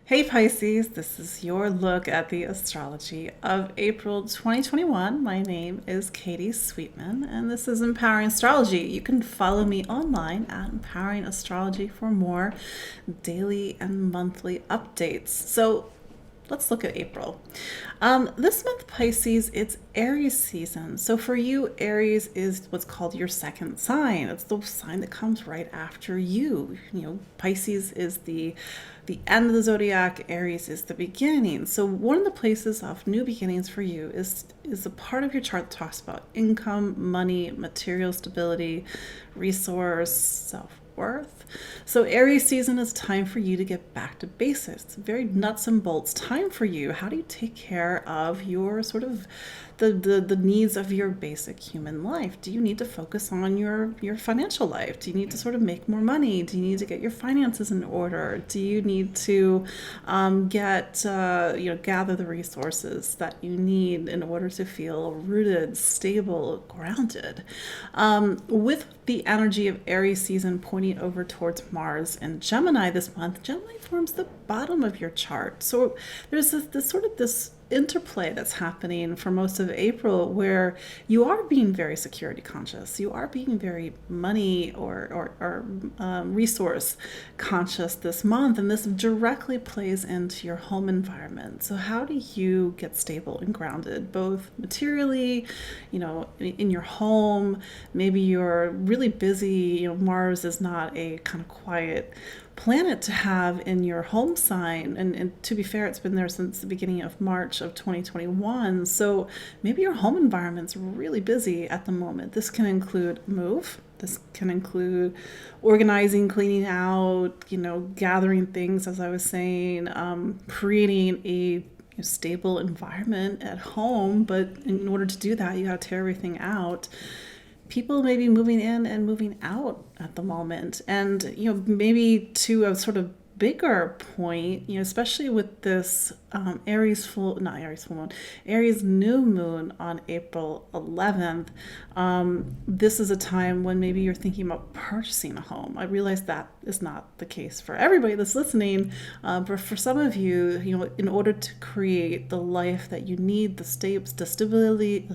Hey Pisces, this is your look at the astrology of April 2021. My name is Katie Sweetman, and this is Empowering Astrology. You can follow me online at Empowering Astrology for more daily and monthly updates. So let's look at April. This month, Pisces, it's Aries season. So for you, Aries is what's called your second sign. It's the sign that comes right after you. Pisces is the end of the zodiac. Aries is the beginning. So one of the places of new beginnings for you is a part of your chart that talks about income, money, material stability, resource, self-worth. So Aries season is time for you to get back to basics. It's a very nuts and bolts time for you. How do you take care of your sort of the needs of your basic human life? Do you need to focus on your financial life? Do you need to sort of make more money? Do you need to get your finances in order? Do you need to gather the resources that you need in order to feel rooted, stable, grounded? With the energy of Aries season pointing over towards Mars and Gemini this month, Gemini forms the bottom of your chart. So there's this interplay that's happening for most of April where you are being very security conscious. You are being very money or resource conscious this month. And this directly plays into your home environment. So how do you get stable and grounded, both materially, in your home? Maybe you're really busy. Mars is not a kind of quiet planet to have in your home sign, and to be fair, it's been there since the beginning of March of 2021. So maybe your home environment's really busy at the moment. This can include move. This can include organizing, cleaning out, gathering things, as I was saying, creating a stable environment at home. But in order to do that, you got to tear everything out. People may be moving in and moving out at the moment. And, maybe to a sort of bigger point, especially with this Aries new moon on April 11th, this is a time when maybe you're thinking about purchasing a home. I realize that is not the case for everybody that's listening, but for some of you, in order to create the life that you need, the stability,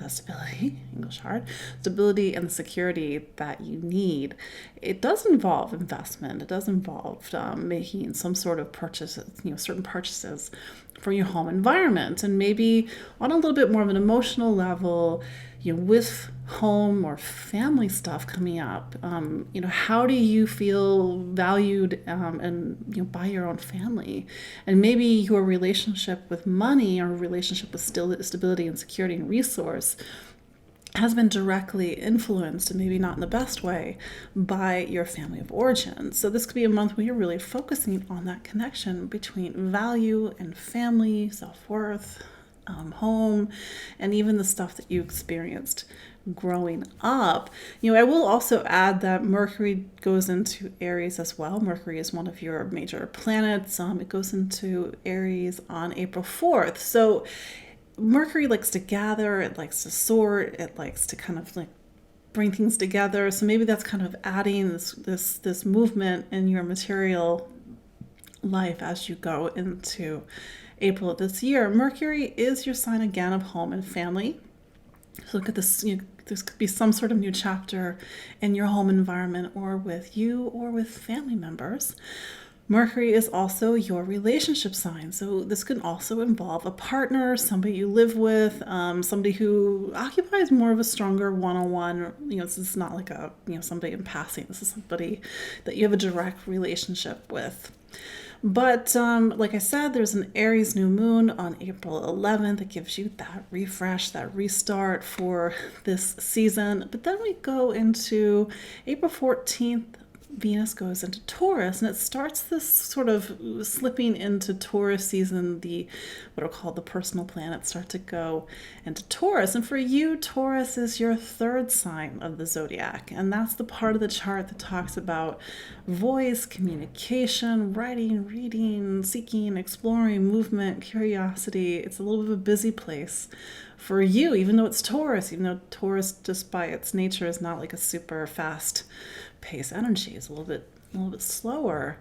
English hard, stability and the security that you need, it does involve investment. It does involve making some sort of purchases, certain purchases for your home environment. And maybe on a little bit more of an emotional level, with home or family stuff coming up, how do you feel valued and by your own family? And maybe your relationship with money or relationship with stability and security and resource has been directly influenced, and maybe not in the best way, by your family of origin. So this could be a month where you're really focusing on that connection between value and family, self-worth, home, and even the stuff that you experienced growing up. I will also add that Mercury goes into Aries as well. Mercury is one of your major planets. It goes into Aries on April 4th. So Mercury likes to gather, it likes to sort, it likes to kind of bring things together. So maybe that's kind of adding this movement in your material life as you go into April of this year. Mercury is your sign again of home and family. So look at this, this could be some sort of new chapter in your home environment or with you or with family members. Mercury is also your relationship sign. So this can also involve a partner, somebody you live with, somebody who occupies more of a stronger one-on-one. This is not like somebody in passing. This is somebody that you have a direct relationship with. But like I said, there's an Aries new moon on April 11th. It gives you that refresh, that restart for this season. But then we go into April 14th. Venus goes into Taurus, and it starts this sort of slipping into Taurus season. What are called the personal planets start to go into Taurus. And for you, Taurus is your third sign of the zodiac. And that's the part of the chart that talks about voice, communication, writing, reading, seeking, exploring, movement, curiosity. It's a little bit of a busy place for you, even though it's Taurus, even though Taurus just by its nature is not like a super fast pace energy. It's a little bit slower.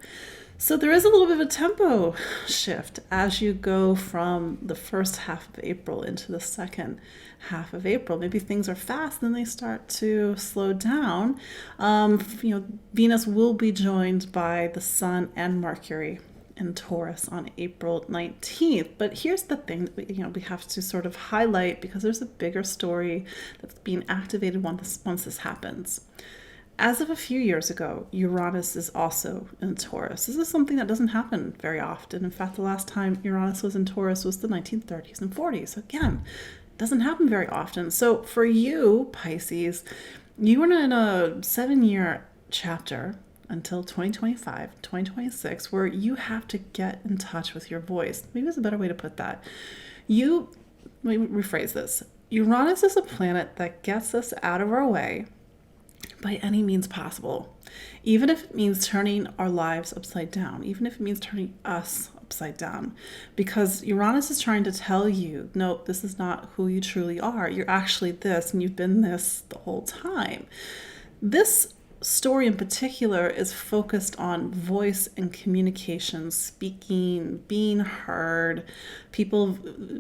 So there is a little bit of a tempo shift as you go from the first half of April into the second half of April. Maybe things are fast, then they start to slow down. Venus will be joined by the Sun and Mercury in Taurus on April 19th. But here's the thing that we have to sort of highlight, because there's a bigger story that's being activated once this happens. As of a few years ago, Uranus is also in Taurus. This is something that doesn't happen very often. In fact, the last time Uranus was in Taurus was the 1930s and 40s. So again, it doesn't happen very often. So for you, Pisces, you are in a 7-year chapter until 2025, 2026, where you have to get in touch with your voice. Maybe there's a better way to put that. Let me rephrase this. Uranus is a planet that gets us out of our way by any means possible, even if it means turning our lives upside down, even if it means turning us upside down, because Uranus is trying to tell you, no, this is not who you truly are. You're actually this, and you've been this the whole time. This story in particular is focused on voice and communication, speaking, being heard, people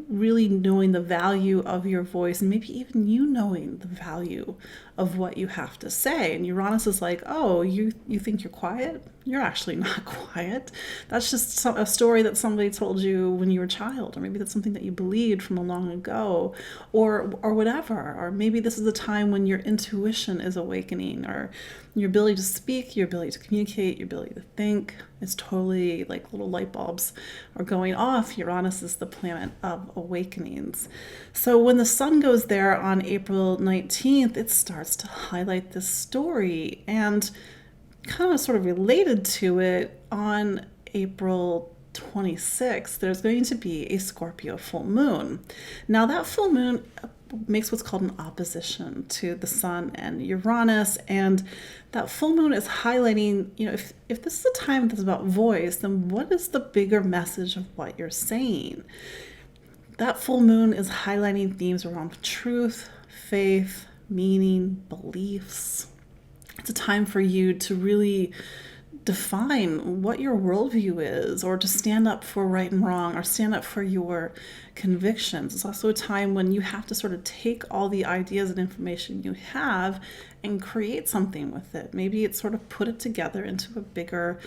really knowing the value of your voice, and maybe even you knowing the value of what you have to say. And Uranus is like, oh, you think you're quiet? You're actually not quiet. That's just a story that somebody told you when you were a child, or maybe that's something that you believed from a long ago, or whatever. Or maybe this is a time when your intuition is awakening, or your ability to speak, your ability to communicate, your ability to think is totally like little light bulbs are going off. Uranus is the planet of awakenings. So when the sun goes there on April 19th, it starts to highlight this story. And kind of sort of related to it, on April 26th, there's going to be a Scorpio full moon. Now that full moon makes what's called an opposition to the sun and Uranus, and that full moon is highlighting, if this is a time that's about voice, then what is the bigger message of what you're saying? That full moon is highlighting themes around truth, faith, meaning, beliefs. It's a time for you to really define what your worldview is, or to stand up for right and wrong, or stand up for your convictions. It's also a time when you have to sort of take all the ideas and information you have and create something with it. Maybe it's sort of put it together into a bigger,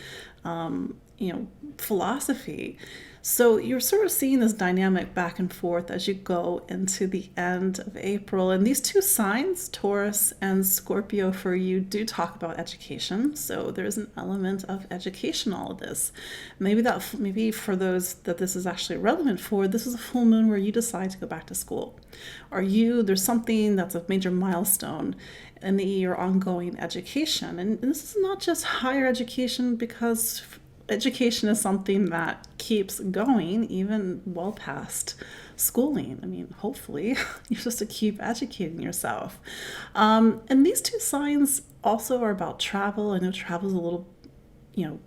philosophy. So you're sort of seeing this dynamic back and forth as you go into the end of April. And these two signs, Taurus and Scorpio, for you do talk about education. So there's an element of education, all of this. Maybe for those that this is actually relevant for, this is a full moon where you decide to go back to school. Or there's something that's a major milestone in your ongoing education. And this is not just higher education, because education is something that keeps going even well past schooling. I mean, hopefully you're supposed to keep educating yourself. And these two signs also are about travel. I know travel is a little,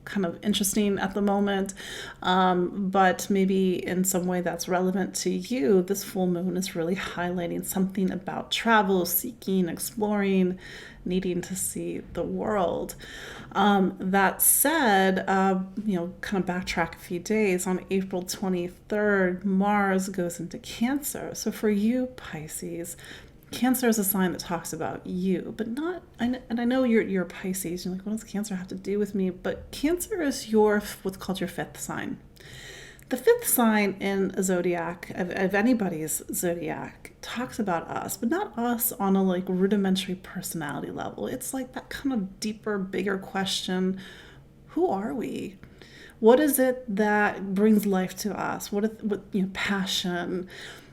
kind of interesting at the moment, but maybe in some way that's relevant to you. This full moon is really highlighting something about travel, seeking, exploring, needing to see the world. That said, kind of backtrack a few days, on April 23rd, Mars goes into Cancer. So for you, Pisces, Cancer is a sign that talks about you, but not, and I know you're Pisces, you're like, what does Cancer have to do with me? But Cancer is what's called your fifth sign. The fifth sign in a zodiac, of anybody's zodiac, talks about us, but not us on a rudimentary personality level. It's like that kind of deeper, bigger question: who are we? What is it that brings life to us? What passion?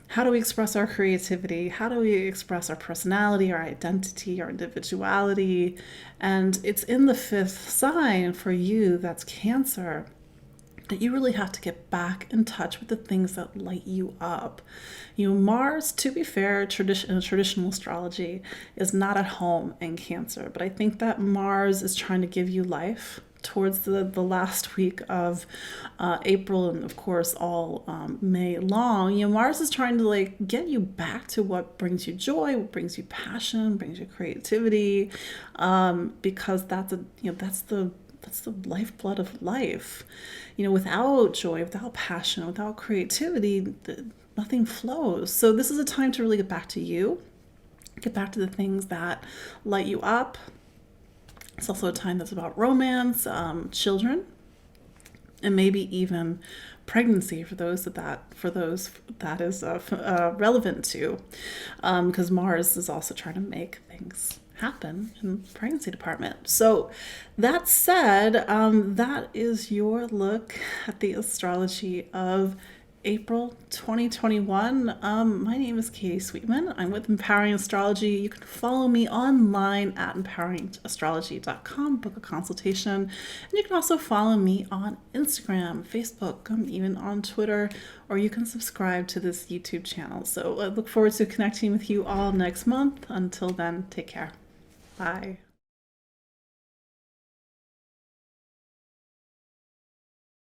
How do we express our creativity? How do we express our personality, our identity, our individuality? And it's in the fifth sign for you, that's Cancer, that you really have to get back in touch with the things that light you up. Mars, to be fair, in traditional astrology, is not at home in Cancer, but I think that Mars is trying to give you life towards the last week of April, and of course all May long. Mars is trying to get you back to what brings you joy, what brings you passion, brings you creativity, because that's the the lifeblood of life. You know, without joy, without passion, without creativity, nothing flows. So this is a time to really get back to you, get back to the things that light you up. It's also a time that's about romance, children, and maybe even pregnancy for those that is relevant to, because Mars is also trying to make things happen in the pregnancy department. So that said, that is your look at the astrology of April 2021. My name is Katie Sweetman. I'm with Empowering Astrology. You can follow me online at empoweringastrology.com, book a consultation. And you can also follow me on Instagram, Facebook, even on Twitter, or you can subscribe to this YouTube channel. So I look forward to connecting with you all next month. Until then, take care. Bye.